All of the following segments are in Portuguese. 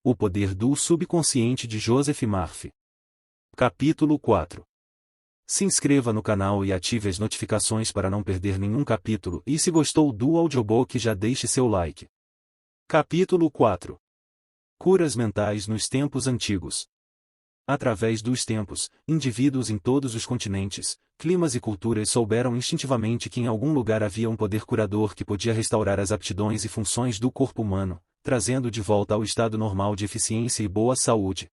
O poder do subconsciente de Joseph Murphy. Capítulo 4. Se inscreva no canal e ative as notificações para não perder nenhum capítulo, e se gostou do audiobook já deixe seu like. Capítulo 4. Curas mentais nos tempos antigos. Através dos tempos, indivíduos em todos os continentes, climas e culturas souberam instintivamente que em algum lugar havia um poder curador que podia restaurar as aptidões e funções do corpo humano, trazendo de volta ao estado normal de eficiência e boa saúde.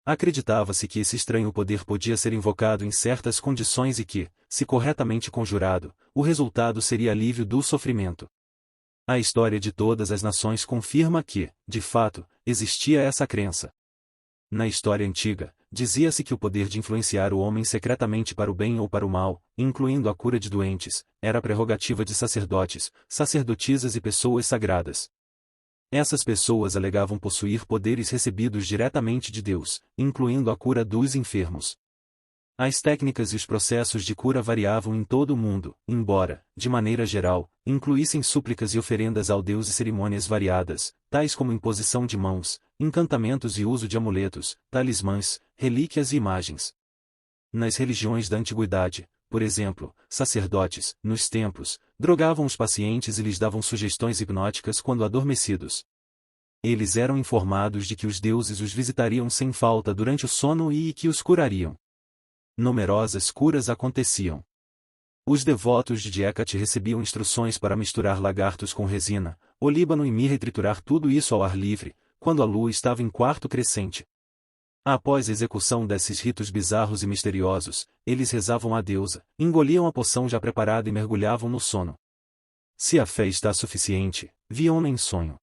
Acreditava-se que esse estranho poder podia ser invocado em certas condições e que, se corretamente conjurado, o resultado seria alívio do sofrimento. A história de todas as nações confirma que, de fato, existia essa crença. Na história antiga, dizia-se que o poder de influenciar o homem secretamente para o bem ou para o mal, incluindo a cura de doentes, era prerrogativa de sacerdotes, sacerdotisas e pessoas sagradas. Essas pessoas alegavam possuir poderes recebidos diretamente de Deus, incluindo a cura dos enfermos. As técnicas e os processos de cura variavam em todo o mundo, embora, de maneira geral, incluíssem súplicas e oferendas ao Deus e cerimônias variadas, tais como imposição de mãos, encantamentos e uso de amuletos, talismãs, relíquias e imagens. Nas religiões da antiguidade, por exemplo, sacerdotes, nos templos, drogavam os pacientes e lhes davam sugestões hipnóticas quando adormecidos. Eles eram informados de que os deuses os visitariam sem falta durante o sono e que os curariam. Numerosas curas aconteciam. Os devotos de Hecate recebiam instruções para misturar lagartos com resina, olíbano e mirra e triturar tudo isso ao ar livre, quando a lua estava em quarto crescente. Após a execução desses ritos bizarros e misteriosos, eles rezavam à deusa, engoliam a poção já preparada e mergulhavam no sono. Se a fé está suficiente, viam-na em sonho.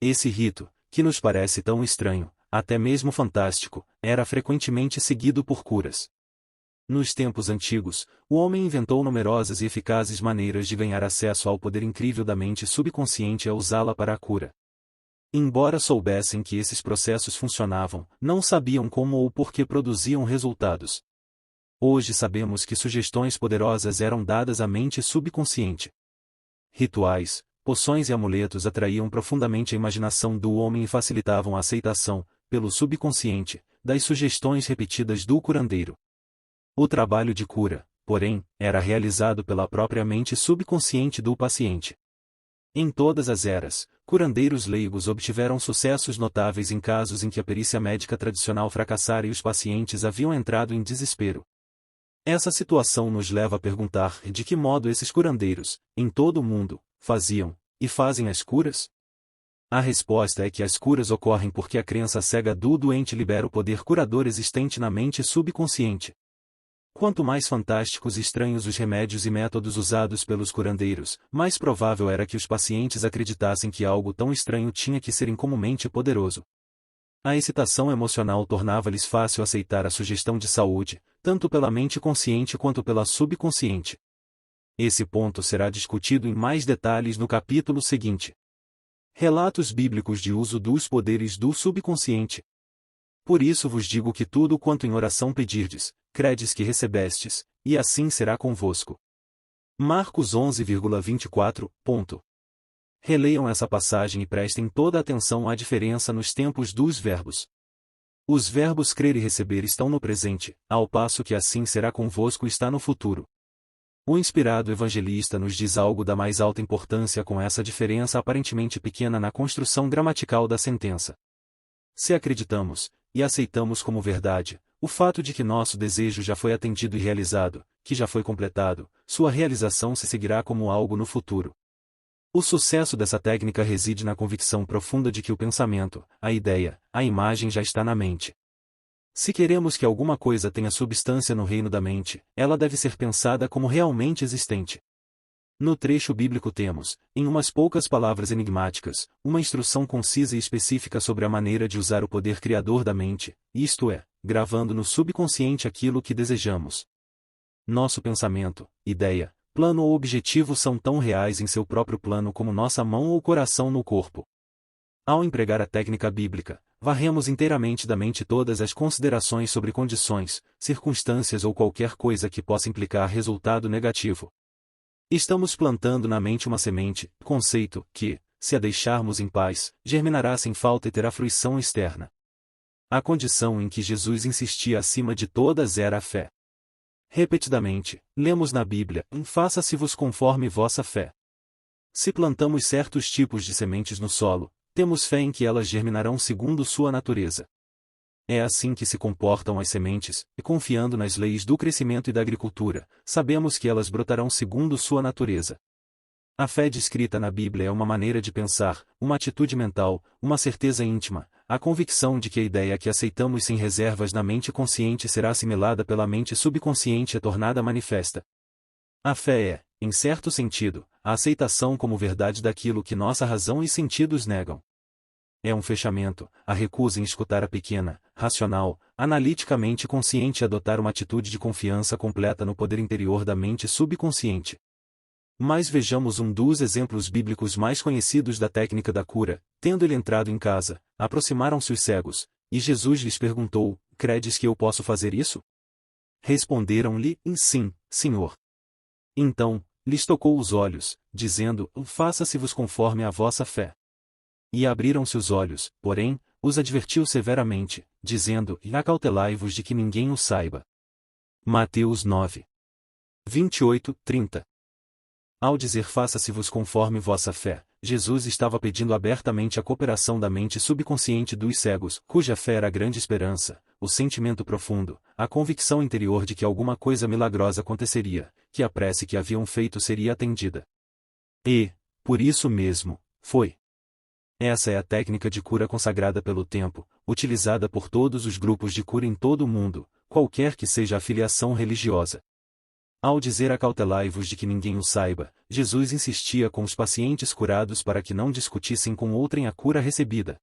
Esse rito, que nos parece tão estranho, até mesmo fantástico, era frequentemente seguido por curas. Nos tempos antigos, o homem inventou numerosas e eficazes maneiras de ganhar acesso ao poder incrível da mente subconsciente e a usá-la para a cura. Embora soubessem que esses processos funcionavam, não sabiam como ou por que produziam resultados. Hoje sabemos que sugestões poderosas eram dadas à mente subconsciente. Rituais, poções e amuletos atraíam profundamente a imaginação do homem e facilitavam a aceitação, pelo subconsciente, das sugestões repetidas do curandeiro. O trabalho de cura, porém, era realizado pela própria mente subconsciente do paciente. Em todas as eras, curandeiros leigos obtiveram sucessos notáveis em casos em que a perícia médica tradicional fracassara e os pacientes haviam entrado em desespero. Essa situação nos leva a perguntar de que modo esses curandeiros, em todo o mundo, faziam, e fazem as curas? A resposta é que as curas ocorrem porque a crença cega do doente libera o poder curador existente na mente subconsciente. Quanto mais fantásticos e estranhos os remédios e métodos usados pelos curandeiros, mais provável era que os pacientes acreditassem que algo tão estranho tinha que ser incomumente poderoso. A excitação emocional tornava-lhes fácil aceitar a sugestão de saúde, tanto pela mente consciente quanto pela subconsciente. Esse ponto será discutido em mais detalhes no capítulo seguinte. Relatos bíblicos de uso dos poderes do subconsciente. Por isso vos digo que tudo quanto em oração pedirdes, credes que recebestes, e assim será convosco. Marcos 11,24. Releiam essa passagem e prestem toda a atenção à diferença nos tempos dos verbos. Os verbos crer e receber estão no presente, ao passo que assim será convosco está no futuro. O inspirado evangelista nos diz algo da mais alta importância com essa diferença aparentemente pequena na construção gramatical da sentença. Se acreditamos, e aceitamos como verdade, o fato de que nosso desejo já foi atendido e realizado, que já foi completado, sua realização se seguirá como algo no futuro. O sucesso dessa técnica reside na convicção profunda de que o pensamento, a ideia, a imagem já está na mente. Se queremos que alguma coisa tenha substância no reino da mente, ela deve ser pensada como realmente existente. No trecho bíblico temos, em umas poucas palavras enigmáticas, uma instrução concisa e específica sobre a maneira de usar o poder criador da mente, isto é, gravando no subconsciente aquilo que desejamos. Nosso pensamento, ideia, plano ou objetivo são tão reais em seu próprio plano como nossa mão ou coração no corpo. Ao empregar a técnica bíblica, varremos inteiramente da mente todas as considerações sobre condições, circunstâncias ou qualquer coisa que possa implicar resultado negativo. Estamos plantando na mente uma semente, conceito, que, se a deixarmos em paz, germinará sem falta e terá fruição externa. A condição em que Jesus insistia acima de todas era a fé. Repetidamente, lemos na Bíblia: faça-se-vos conforme vossa fé. Se plantamos certos tipos de sementes no solo, temos fé em que elas germinarão segundo sua natureza. É assim que se comportam as sementes, e confiando nas leis do crescimento e da agricultura, sabemos que elas brotarão segundo sua natureza. A fé descrita na Bíblia é uma maneira de pensar, uma atitude mental, uma certeza íntima, a convicção de que a ideia que aceitamos sem reservas na mente consciente será assimilada pela mente subconsciente e tornada manifesta. A fé é, em certo sentido, a aceitação como verdade daquilo que nossa razão e sentidos negam. É um fechamento, a recusa em escutar a pequena, racional, analiticamente consciente e adotar uma atitude de confiança completa no poder interior da mente subconsciente. Mas vejamos um dos exemplos bíblicos mais conhecidos da técnica da cura. Tendo ele entrado em casa, aproximaram-se os cegos, e Jesus lhes perguntou: credes que eu posso fazer isso? Responderam-lhe: sim, Senhor. Então, lhes tocou os olhos, dizendo: faça-se-vos conforme a vossa fé. E abriram-se os olhos, porém, os advertiu severamente, dizendo: acautelai-vos de que ninguém o saiba. Mateus 9. 28-30. Ao dizer faça-se-vos conforme vossa fé, Jesus estava pedindo abertamente a cooperação da mente subconsciente dos cegos, cuja fé era a grande esperança, o sentimento profundo, a convicção interior de que alguma coisa milagrosa aconteceria, que a prece que haviam feito seria atendida. E, por isso mesmo, foi. Essa é a técnica de cura consagrada pelo tempo, utilizada por todos os grupos de cura em todo o mundo, qualquer que seja a filiação religiosa. Ao dizer acautelai-vos de que ninguém o saiba, Jesus insistia com os pacientes curados para que não discutissem com outrem a cura recebida.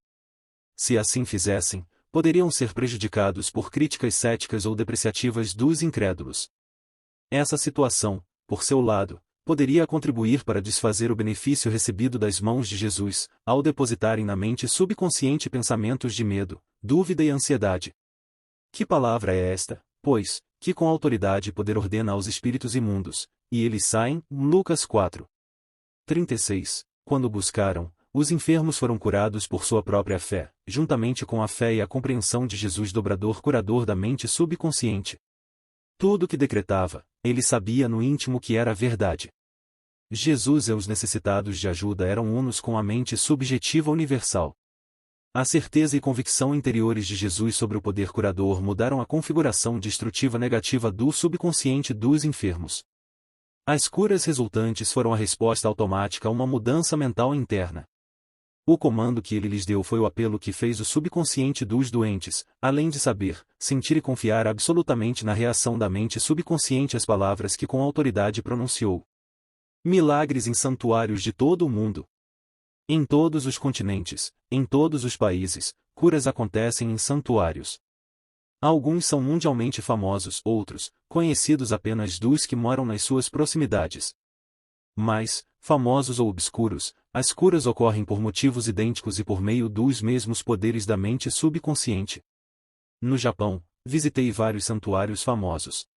Se assim fizessem, poderiam ser prejudicados por críticas céticas ou depreciativas dos incrédulos. Essa situação, por seu lado, poderia contribuir para desfazer o benefício recebido das mãos de Jesus, ao depositarem na mente subconsciente pensamentos de medo, dúvida e ansiedade. Que palavra é esta, pois, que com autoridade e poder ordena aos espíritos imundos, e eles saem? Lucas 4. 36. Quando buscaram, os enfermos foram curados por sua própria fé, juntamente com a fé e a compreensão de Jesus dobrador-curador da mente subconsciente. Tudo o que decretava, ele sabia no íntimo que era verdade. Jesus e os necessitados de ajuda eram unos com a mente subjetiva universal. A certeza e convicção interiores de Jesus sobre o poder curador mudaram a configuração destrutiva negativa do subconsciente dos enfermos. As curas resultantes foram a resposta automática a uma mudança mental interna. O comando que ele lhes deu foi o apelo que fez o subconsciente dos doentes, além de saber, sentir e confiar absolutamente na reação da mente subconsciente às palavras que com autoridade pronunciou. Milagres em santuários de todo o mundo. Em todos os continentes, em todos os países, curas acontecem em santuários. Alguns são mundialmente famosos, outros, conhecidos apenas dos que moram nas suas proximidades. Mas, famosos ou obscuros, as curas ocorrem por motivos idênticos e por meio dos mesmos poderes da mente subconsciente. No Japão, visitei vários santuários famosos.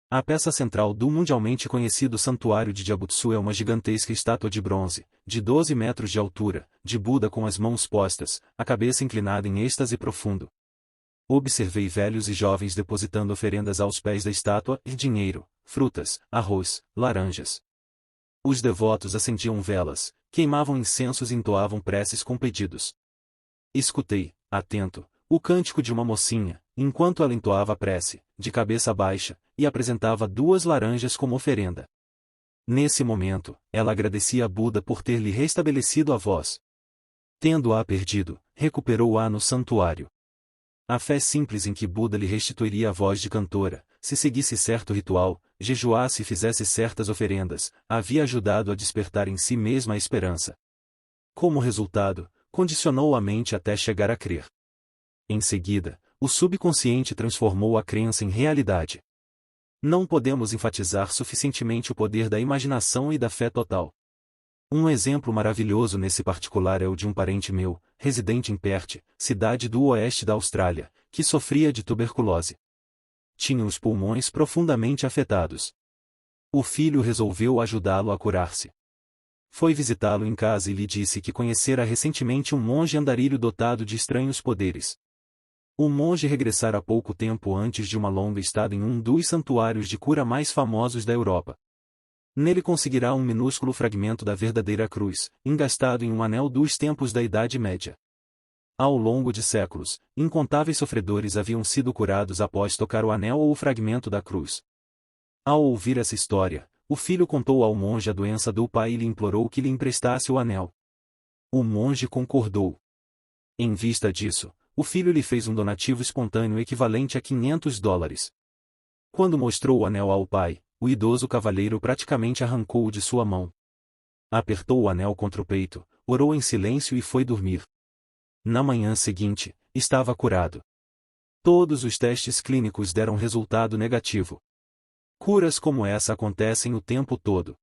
A peça central do mundialmente conhecido Santuário de Jiabutsu é uma gigantesca estátua de bronze, de 12 metros de altura, de Buda com as mãos postas, a cabeça inclinada em êxtase profundo. Observei velhos e jovens depositando oferendas aos pés da estátua, e dinheiro, frutas, arroz, laranjas. Os devotos acendiam velas, queimavam incensos e entoavam preces com pedidos. Escutei, atento, o cântico de uma mocinha, enquanto ela entoava a prece, de cabeça baixa, e apresentava 2 laranjas como oferenda. Nesse momento, ela agradecia a Buda por ter lhe restabelecido a voz. Tendo-a perdido, recuperou-a no santuário. A fé simples em que Buda lhe restituiria a voz de cantora, se seguisse certo ritual, jejuasse e fizesse certas oferendas, havia ajudado a despertar em si mesma a esperança. Como resultado, condicionou a mente até chegar a crer. Em seguida, o subconsciente transformou a crença em realidade. Não podemos enfatizar suficientemente o poder da imaginação e da fé total. Um exemplo maravilhoso nesse particular é o de um parente meu, residente em Perth, cidade do oeste da Austrália, que sofria de tuberculose. Tinha os pulmões profundamente afetados. O filho resolveu ajudá-lo a curar-se. Foi visitá-lo em casa e lhe disse que conhecera recentemente um monge andarilho dotado de estranhos poderes. O monge regressara pouco tempo antes de uma longa estada em um dos santuários de cura mais famosos da Europa. Nele conseguirá um minúsculo fragmento da verdadeira cruz, engastado em um anel dos tempos da Idade Média. Ao longo de séculos, incontáveis sofredores haviam sido curados após tocar o anel ou o fragmento da cruz. Ao ouvir essa história, o filho contou ao monge a doença do pai e lhe implorou que lhe emprestasse o anel. O monge concordou. Em vista disso, o filho lhe fez um donativo espontâneo equivalente a $500. Quando mostrou o anel ao pai, o idoso cavalheiro praticamente arrancou-o de sua mão. Apertou o anel contra o peito, orou em silêncio e foi dormir. Na manhã seguinte, estava curado. Todos os testes clínicos deram resultado negativo. Curas como essa acontecem o tempo todo.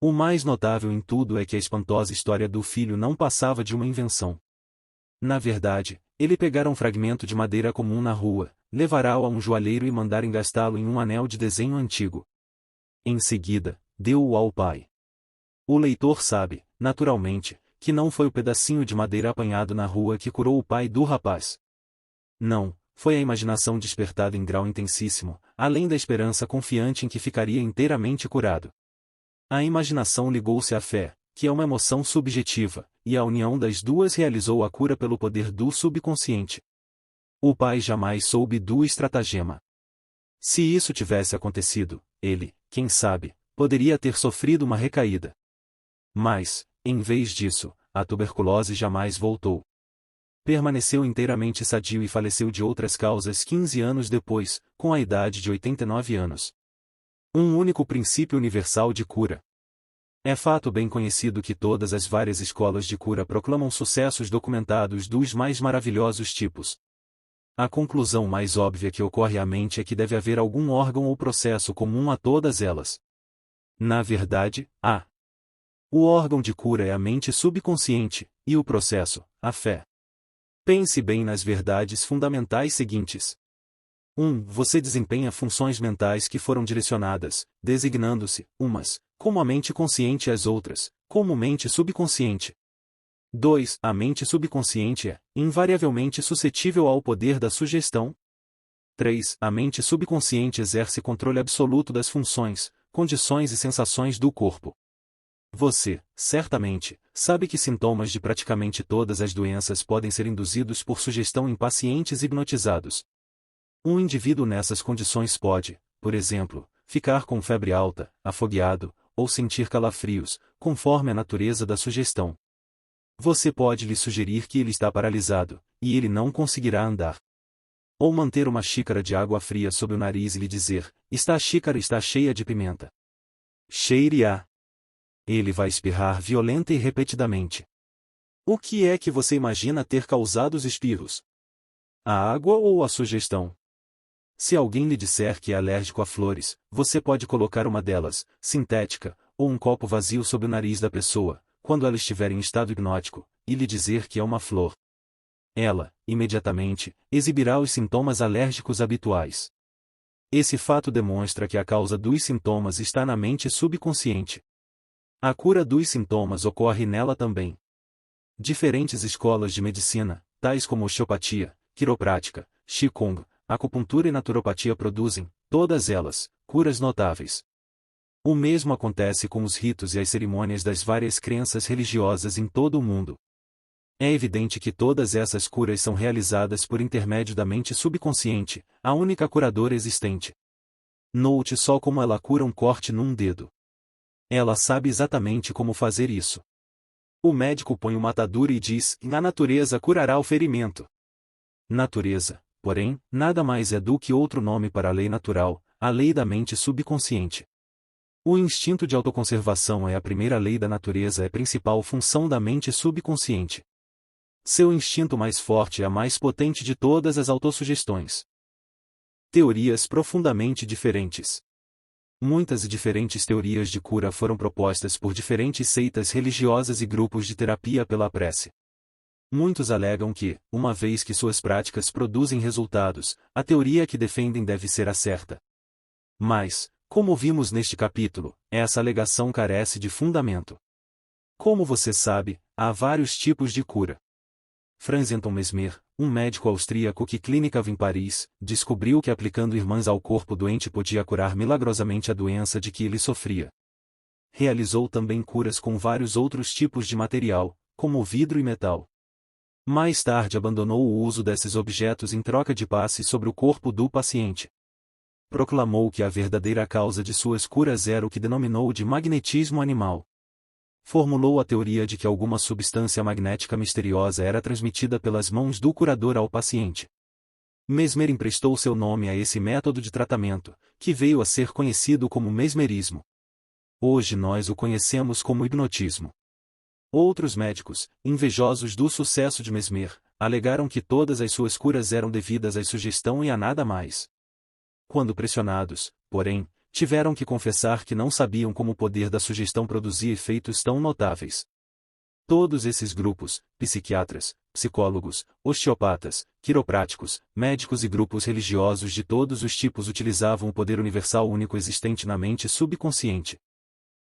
O mais notável em tudo é que a espantosa história do filho não passava de uma invenção. Na verdade, ele pegara um fragmento de madeira comum na rua, levará-o a um joalheiro e mandar engastá-lo em um anel de desenho antigo. Em seguida, deu-o ao pai. O leitor sabe, naturalmente, que não foi o pedacinho de madeira apanhado na rua que curou o pai do rapaz. Não, foi a imaginação despertada em grau intensíssimo, além da esperança confiante em que ficaria inteiramente curado. A imaginação ligou-se à fé, que é uma emoção subjetiva, e a união das duas realizou a cura pelo poder do subconsciente. O pai jamais soube do estratagema. Se isso tivesse acontecido, ele, quem sabe, poderia ter sofrido uma recaída. Mas, em vez disso, a tuberculose jamais voltou. Permaneceu inteiramente sadio e faleceu de outras causas 15 anos depois, com a idade de 89 anos. Um único princípio universal de cura. É fato bem conhecido que todas as várias escolas de cura proclamam sucessos documentados dos mais maravilhosos tipos. A conclusão mais óbvia que ocorre à mente é que deve haver algum órgão ou processo comum a todas elas. Na verdade, o órgão de cura é a mente subconsciente, e o processo, a fé. Pense bem nas verdades fundamentais seguintes. 1. Você desempenha funções mentais que foram direcionadas, designando-se, umas, como a mente consciente e as outras, como mente subconsciente. 2. A mente subconsciente é, invariavelmente suscetível ao poder da sugestão. 3. A mente subconsciente exerce controle absoluto das funções, condições e sensações do corpo. Você, certamente, sabe que sintomas de praticamente todas as doenças podem ser induzidos por sugestão em pacientes hipnotizados. Um indivíduo nessas condições pode, por exemplo, ficar com febre alta, afogueado, ou sentir calafrios, conforme a natureza da sugestão. Você pode lhe sugerir que ele está paralisado, e ele não conseguirá andar. Ou manter uma xícara de água fria sob o nariz e lhe dizer, a xícara está cheia de pimenta. Cheire-a. Ele vai espirrar violenta e repetidamente. O que é que você imagina ter causado os espirros? A água ou a sugestão? Se alguém lhe disser que é alérgico a flores, você pode colocar uma delas, sintética, ou um copo vazio sob o nariz da pessoa, quando ela estiver em estado hipnótico, e lhe dizer que é uma flor. Ela, imediatamente, exibirá os sintomas alérgicos habituais. Esse fato demonstra que a causa dos sintomas está na mente subconsciente. A cura dos sintomas ocorre nela também. Diferentes escolas de medicina, tais como osteopatia, quiroprática, qigong, acupuntura e naturopatia produzem, todas elas, curas notáveis. O mesmo acontece com os ritos e as cerimônias das várias crenças religiosas em todo o mundo. É evidente que todas essas curas são realizadas por intermédio da mente subconsciente, a única curadora existente. Note só como ela cura um corte num dedo. Ela sabe exatamente como fazer isso. O médico põe uma atadura e diz, a natureza curará o ferimento. Natureza, porém, nada mais é do que outro nome para a lei natural, a lei da mente subconsciente. O instinto de autoconservação é a primeira lei da natureza, é a principal função da mente subconsciente. Seu instinto mais forte é a mais potente de todas as autossugestões. Teorias profundamente diferentes. Muitas e diferentes teorias de cura foram propostas por diferentes seitas religiosas e grupos de terapia pela prece. Muitos alegam que, uma vez que suas práticas produzem resultados, a teoria que defendem deve ser a certa. Mas, como vimos neste capítulo, essa alegação carece de fundamento. Como você sabe, há vários tipos de cura. Franz Anton Mesmer, um médico austríaco que clinicava em Paris, descobriu que aplicando irmãs ao corpo doente podia curar milagrosamente a doença de que ele sofria. Realizou também curas com vários outros tipos de material, como vidro e metal. Mais tarde abandonou o uso desses objetos em troca de passe sobre o corpo do paciente. Proclamou que a verdadeira causa de suas curas era o que denominou de magnetismo animal. Formulou a teoria de que alguma substância magnética misteriosa era transmitida pelas mãos do curador ao paciente. Mesmer emprestou seu nome a esse método de tratamento, que veio a ser conhecido como mesmerismo. Hoje nós o conhecemos como hipnotismo. Outros médicos, invejosos do sucesso de Mesmer, alegaram que todas as suas curas eram devidas à sugestão e a nada mais. Quando pressionados, porém, tiveram que confessar que não sabiam como o poder da sugestão produzia efeitos tão notáveis. Todos esses grupos, psiquiatras, psicólogos, osteopatas, quiropráticos, médicos e grupos religiosos de todos os tipos utilizavam o poder universal único existente na mente subconsciente.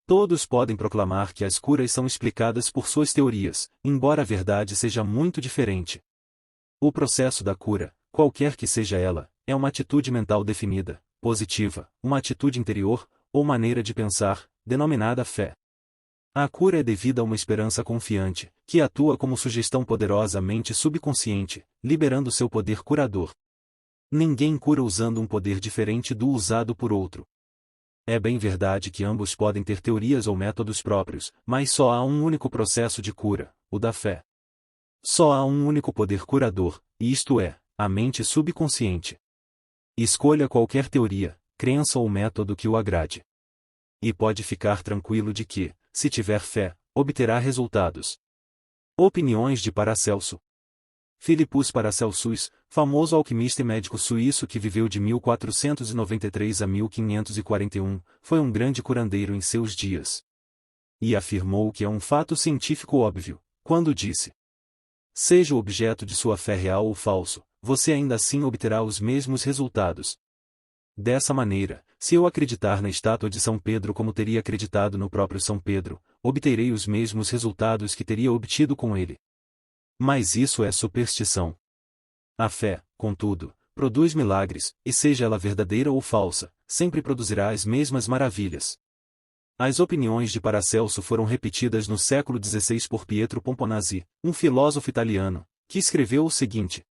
Todos podem proclamar que as curas são explicadas por suas teorias, embora a verdade seja muito diferente. O processo da cura, qualquer que seja ela, é uma atitude mental definida, positiva, uma atitude interior, ou maneira de pensar, denominada fé. A cura é devida a uma esperança confiante, que atua como sugestão poderosa à mente subconsciente, liberando seu poder curador. Ninguém cura usando um poder diferente do usado por outro. É bem verdade que ambos podem ter teorias ou métodos próprios, mas só há um único processo de cura, o da fé. Só há um único poder curador, isto é, a mente subconsciente. Escolha qualquer teoria, crença ou método que o agrade. E pode ficar tranquilo de que, se tiver fé, obterá resultados. Opiniões de Paracelso. Philippus Paracelsus, famoso alquimista e médico suíço que viveu de 1493 a 1541, foi um grande curandeiro em seus dias. E afirmou que é um fato científico óbvio, quando disse: seja o objeto de sua fé real ou falso, você ainda assim obterá os mesmos resultados. Dessa maneira, se eu acreditar na estátua de São Pedro como teria acreditado no próprio São Pedro, obterei os mesmos resultados que teria obtido com ele. Mas isso é superstição. A fé, contudo, produz milagres, e seja ela verdadeira ou falsa, sempre produzirá as mesmas maravilhas. As opiniões de Paracelso foram repetidas no século XVI por Pietro Pomponazzi, um filósofo italiano, que escreveu o seguinte: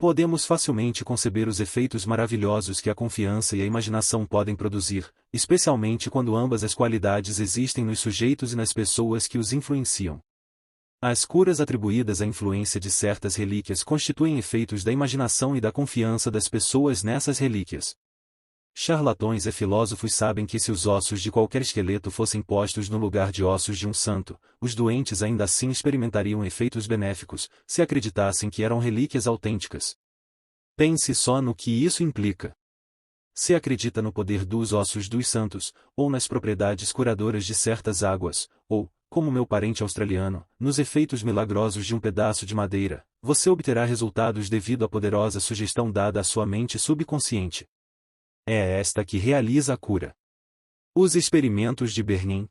podemos facilmente conceber os efeitos maravilhosos que a confiança e a imaginação podem produzir, especialmente quando ambas as qualidades existem nos sujeitos e nas pessoas que os influenciam. As curas atribuídas à influência de certas relíquias constituem efeitos da imaginação e da confiança das pessoas nessas relíquias. Charlatões e filósofos sabem que se os ossos de qualquer esqueleto fossem postos no lugar de ossos de um santo, os doentes ainda assim experimentariam efeitos benéficos, se acreditassem que eram relíquias autênticas. Pense só no que isso implica. Se acredita no poder dos ossos dos santos, ou nas propriedades curadoras de certas águas, ou, como meu parente australiano, nos efeitos milagrosos de um pedaço de madeira, você obterá resultados devido à poderosa sugestão dada à sua mente subconsciente. É esta que realiza a cura. Os experimentos de Bernin.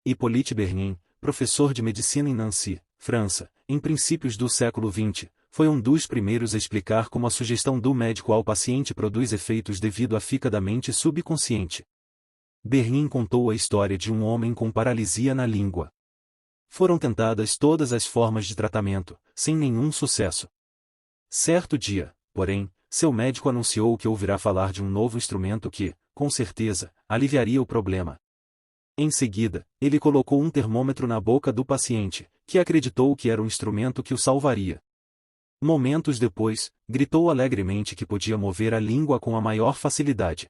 Hippolyte Bernin, professor de medicina em Nancy, França, em princípios do século XX, foi um dos primeiros a explicar como a sugestão do médico ao paciente produz efeitos devido à fica da mente subconsciente. Bernin contou a história de um homem com paralisia na língua. Foram tentadas todas as formas de tratamento, sem nenhum sucesso. Certo dia, porém, seu médico anunciou que ouvirá falar de um novo instrumento que, com certeza, aliviaria o problema. Em seguida, ele colocou um termômetro na boca do paciente, que acreditou que era o instrumento que o salvaria. Momentos depois, gritou alegremente que podia mover a língua com a maior facilidade.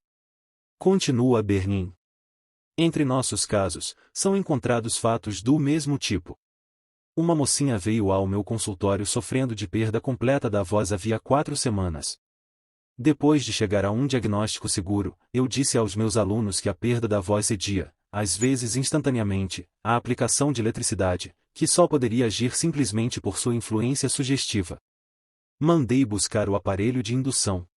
Continua Bernin. Entre nossos casos, são encontrados fatos do mesmo tipo. Uma mocinha veio ao meu consultório sofrendo de perda completa da voz havia 4 semanas. Depois de chegar a um diagnóstico seguro, eu disse aos meus alunos que a perda da voz cedia, às vezes instantaneamente, à aplicação de eletricidade, que só poderia agir simplesmente por sua influência sugestiva. Mandei buscar o aparelho de indução.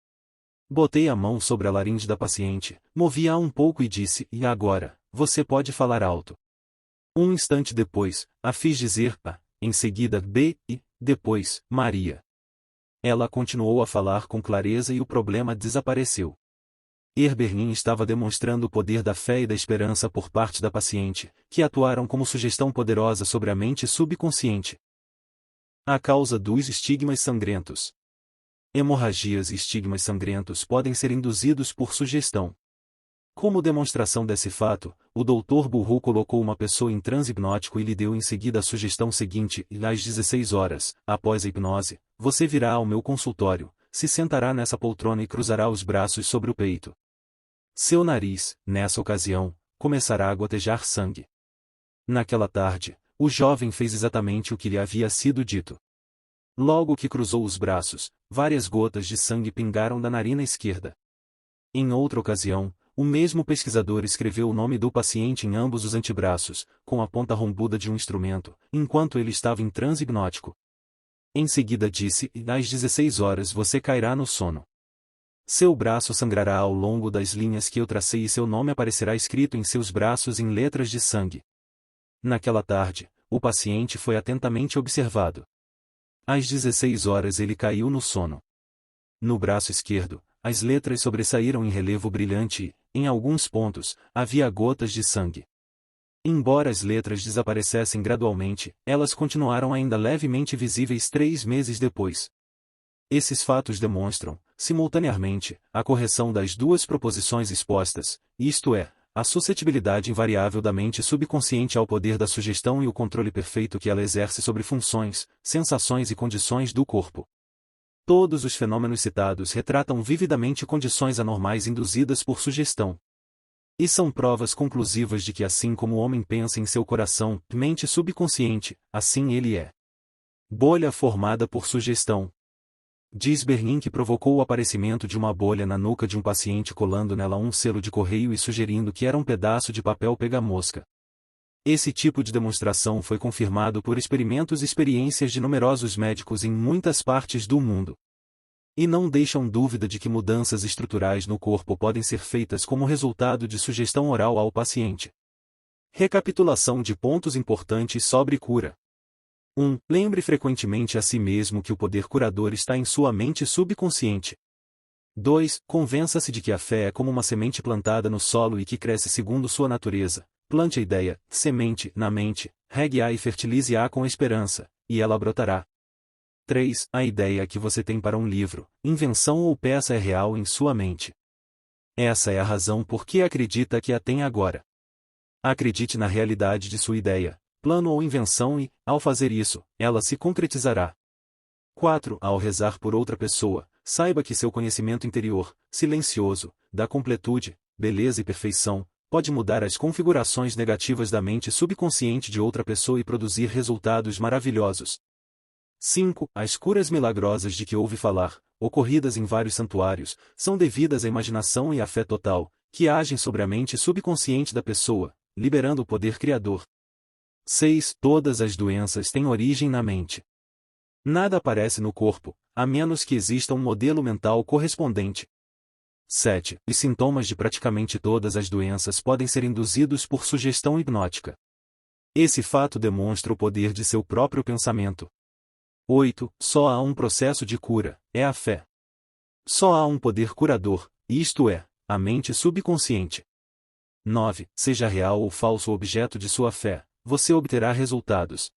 Botei a mão sobre a laringe da paciente, movi-a um pouco e disse: e agora, você pode falar alto. Um instante depois, a fiz dizer A, em seguida B e, depois, Maria. Ela continuou a falar com clareza e o problema desapareceu. Eberlin estava demonstrando o poder da fé e da esperança por parte da paciente, que atuaram como sugestão poderosa sobre a mente subconsciente. A causa dos estigmas sangrentos. Hemorragias e estigmas sangrentos podem ser induzidos por sugestão. Como demonstração desse fato, o Dr. Burru colocou uma pessoa em transe hipnótico e lhe deu em seguida a sugestão seguinte: às 16 horas, após a hipnose, você virá ao meu consultório, se sentará nessa poltrona e cruzará os braços sobre o peito. Seu nariz, nessa ocasião, começará a gotejar sangue. Naquela tarde, o jovem fez exatamente o que lhe havia sido dito. Logo que cruzou os braços, várias gotas de sangue pingaram da narina esquerda. Em outra ocasião, o mesmo pesquisador escreveu o nome do paciente em ambos os antebraços, com a ponta rombuda de um instrumento, enquanto ele estava em transe hipnótico. Em seguida disse: às 16 horas você cairá no sono. Seu braço sangrará ao longo das linhas que eu tracei e seu nome aparecerá escrito em seus braços em letras de sangue. Naquela tarde, o paciente foi atentamente observado. Às 16 horas ele caiu no sono. No braço esquerdo, as letras sobressaíram em relevo brilhante e, em alguns pontos, havia gotas de sangue. Embora as letras desaparecessem gradualmente, elas continuaram ainda levemente visíveis 3 meses depois. Esses fatos demonstram, simultaneamente, a correção das duas proposições expostas, isto é, a suscetibilidade invariável da mente subconsciente ao poder da sugestão e o controle perfeito que ela exerce sobre funções, sensações e condições do corpo. Todos os fenômenos citados retratam vividamente condições anormais induzidas por sugestão. E são provas conclusivas de que assim como o homem pensa em seu coração, mente subconsciente, assim ele é. Bolha formada por sugestão. Diz Berlin que provocou o aparecimento de uma bolha na nuca de um paciente colando nela um selo de correio e sugerindo que era um pedaço de papel pega-mosca. Esse tipo de demonstração foi confirmado por experimentos e experiências de numerosos médicos em muitas partes do mundo. E não deixam dúvida de que mudanças estruturais no corpo podem ser feitas como resultado de sugestão oral ao paciente. Recapitulação de pontos importantes sobre cura. 1. Lembre frequentemente a si mesmo que o poder curador está em sua mente subconsciente. 2. Convença-se de que a fé é como uma semente plantada no solo e que cresce segundo sua natureza. Plante a ideia, semente, na mente, regue-a e fertilize-a com esperança, e ela brotará. 3. A ideia que você tem para um livro, invenção ou peça é real em sua mente. Essa é a razão por que acredita que a tem agora. Acredite na realidade de sua ideia, plano ou invenção e, ao fazer isso, ela se concretizará. 4. Ao rezar por outra pessoa, saiba que seu conhecimento interior, silencioso, da completude, beleza e perfeição, pode mudar as configurações negativas da mente subconsciente de outra pessoa e produzir resultados maravilhosos. 5. As curas milagrosas de que ouve falar, ocorridas em vários santuários, são devidas à imaginação e à fé total, que agem sobre a mente subconsciente da pessoa, liberando o poder criador. 6. Todas as doenças têm origem na mente. Nada aparece no corpo, a menos que exista um modelo mental correspondente. 7. Os sintomas de praticamente todas as doenças podem ser induzidos por sugestão hipnótica. Esse fato demonstra o poder de seu próprio pensamento. 8. Só há um processo de cura, é a fé. Só há um poder curador, isto é, a mente subconsciente. 9. Seja real ou falso o objeto de sua fé, você obterá resultados.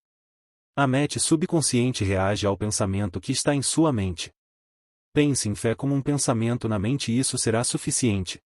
A mente subconsciente reage ao pensamento que está em sua mente. Pense em fé como um pensamento na mente e isso será suficiente.